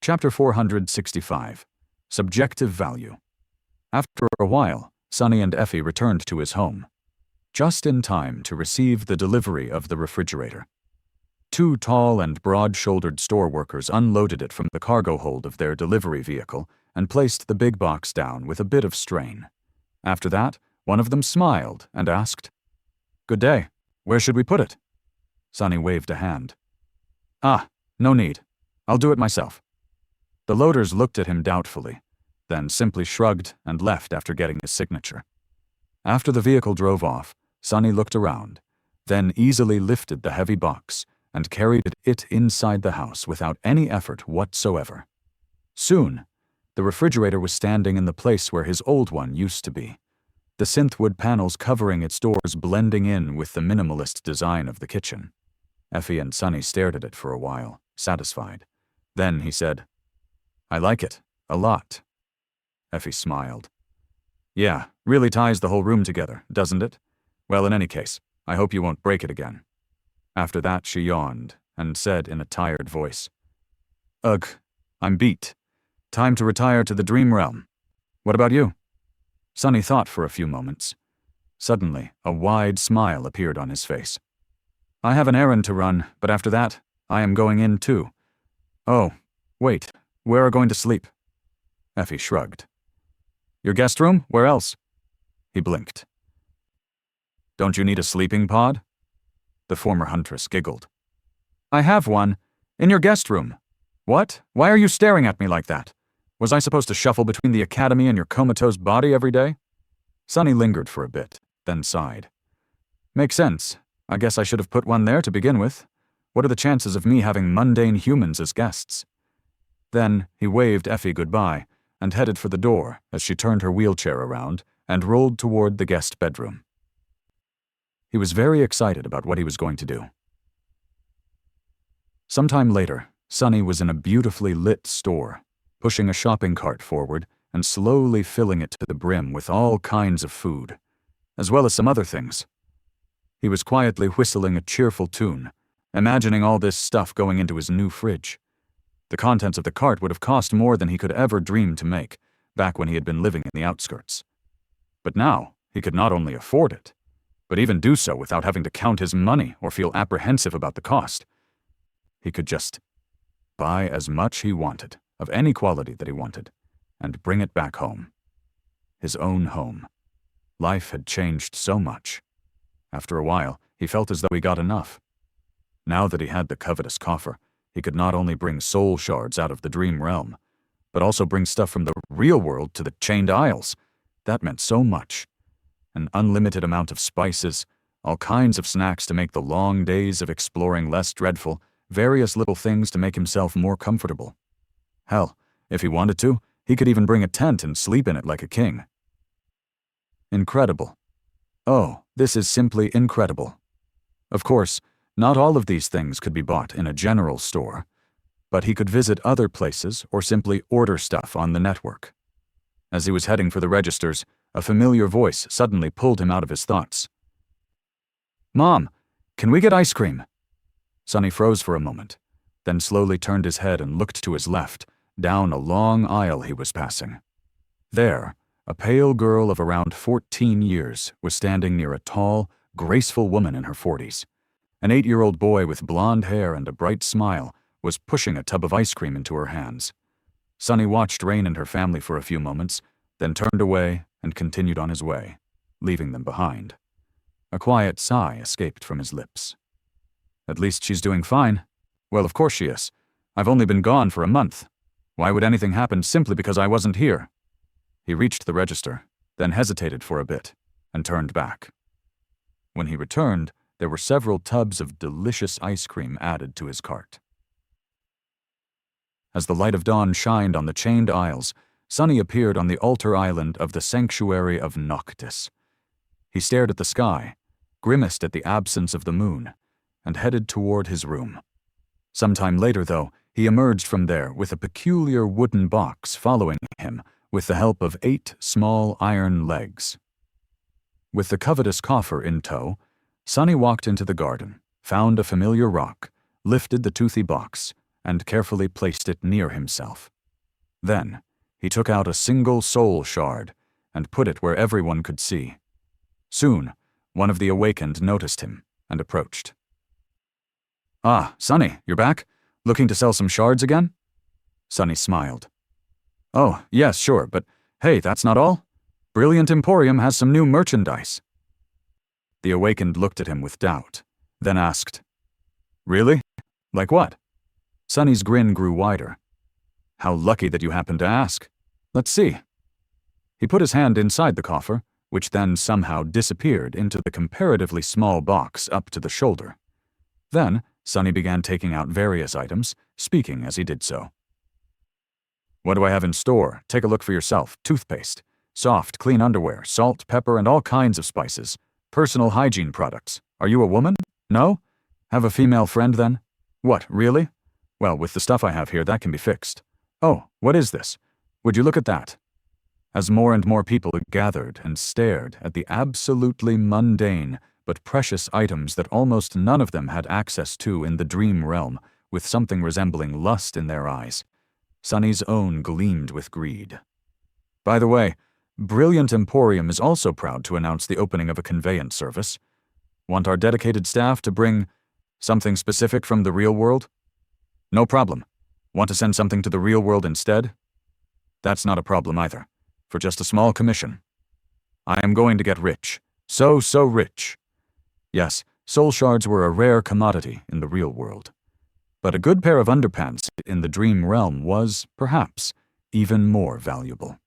Chapter 465. Subjective Value. After a while, Sonny and Effie returned to his home, just in time to receive the delivery of the refrigerator. Two tall and broad-shouldered store workers unloaded it from the cargo hold of their delivery vehicle and placed the big box down with a bit of strain. After that, one of them smiled and asked, "Good day. Where should we put it?" Sonny waved a hand. "Ah, no need. I'll do it myself." The loaders looked at him doubtfully, then simply shrugged and left after getting his signature. After the vehicle drove off, Sonny looked around, then easily lifted the heavy box and carried it inside the house without any effort whatsoever. Soon, the refrigerator was standing in the place where his old one used to be, the synthwood panels covering its doors blending in with the minimalist design of the kitchen. Effie and Sonny stared at it for a while, satisfied. Then he said, "I like it, a lot." Effie smiled. "Yeah, really ties the whole room together, doesn't it? Well, in any case, I hope you won't break it again." After that, she yawned and said in a tired voice, "Ugh, I'm beat. Time to retire to the dream realm. What about you?" Sonny thought for a few moments. Suddenly, a wide smile appeared on his face. "I have an errand to run, but after that, I am going in too. Oh, wait, where are going to sleep?" Effie shrugged. "Your guest room? Where else?" He blinked. "Don't you need a sleeping pod?" The former huntress giggled. "I have one. In your guest room." "What? Why are you staring at me like that? Was I supposed to shuffle between the academy and your comatose body every day?" Sonny lingered for a bit, then sighed. "Makes sense. I guess I should have put one there to begin with. What are the chances of me having mundane humans as guests?" Then he waved Effie goodbye and headed for the door as she turned her wheelchair around and rolled toward the guest bedroom. He was very excited about what he was going to do. Sometime later, Sonny was in a beautifully lit store, pushing a shopping cart forward and slowly filling it to the brim with all kinds of food, as well as some other things. He was quietly whistling a cheerful tune, imagining all this stuff going into his new fridge. The contents of the cart would have cost more than he could ever dream to make, back when he had been living in the outskirts. But now, he could not only afford it, but even do so without having to count his money or feel apprehensive about the cost. He could just buy as much he wanted, of any quality that he wanted, and bring it back home. His own home. Life had changed so much. After a while, he felt as though he got enough. Now that he had the covetous coffer, he could not only bring soul shards out of the dream realm, but also bring stuff from the real world to the Chained Isles. That meant so much. An unlimited amount of spices, all kinds of snacks to make the long days of exploring less dreadful, various little things to make himself more comfortable. Hell, if he wanted to, he could even bring a tent and sleep in it like a king. Incredible. Oh, this is simply incredible. Of course, not all of these things could be bought in a general store, but he could visit other places or simply order stuff on the network. As he was heading for the registers, a familiar voice suddenly pulled him out of his thoughts. "Mom, can we get ice cream?" Sonny froze for a moment, then slowly turned his head and looked to his left, down a long aisle he was passing. There, a pale girl of around 14 years was standing near a tall, graceful woman in her 40s. An 8-year-old boy with blonde hair and a bright smile was pushing a tub of ice cream into her hands. Sonny watched Rain and her family for a few moments, then turned away and continued on his way, leaving them behind. A quiet sigh escaped from his lips. "At least she's doing fine. Well, of course she is. I've only been gone for a month. Why would anything happen simply because I wasn't here?" He reached the register, then hesitated for a bit, and turned back. When he returned, there were several tubs of delicious ice cream added to his cart. As the light of dawn shined on the Chained Isles, Sonny appeared on the altar island of the Sanctuary of Noctis. He stared at the sky, grimaced at the absence of the moon, and headed toward his room. Sometime later, though, he emerged from there with a peculiar wooden box following him with the help of 8 small iron legs. With the covetous coffer in tow, Sonny walked into the garden, found a familiar rock, lifted the toothy box, and carefully placed it near himself. Then, he took out a single soul shard and put it where everyone could see. Soon, one of the awakened noticed him and approached. "Ah, Sonny, you're back? Looking to sell some shards again?" Sonny smiled. "Oh, yes, sure, but hey, that's not all. Brilliant Emporium has some new merchandise." The awakened looked at him with doubt, then asked, "Really? Like what?" Sonny's grin grew wider. "How lucky that you happened to ask. Let's see." He put his hand inside the coffer, which then somehow disappeared into the comparatively small box up to the shoulder. Then, Sonny began taking out various items, speaking as he did so. "What do I have in store? Take a look for yourself. Toothpaste, soft, clean underwear, salt, pepper, and all kinds of spices. Personal hygiene products. Are you a woman? No? Have a female friend then? What, really? Well, with the stuff I have here, that can be fixed. Oh, what is this? Would you look at that?" As more and more people gathered and stared at the absolutely mundane but precious items that almost none of them had access to in the dream realm, with something resembling lust in their eyes, Sonny's own gleamed with greed. By the way, Brilliant Emporium is also proud to announce the opening of a conveyance service. Want our dedicated staff to bring something specific from the real world? No problem. Want to send something to the real world instead? That's not a problem either, for just a small commission. I am going to get rich. So rich. Yes, soul shards were a rare commodity in the real world. But a good pair of underpants in the dream realm was, perhaps, even more valuable.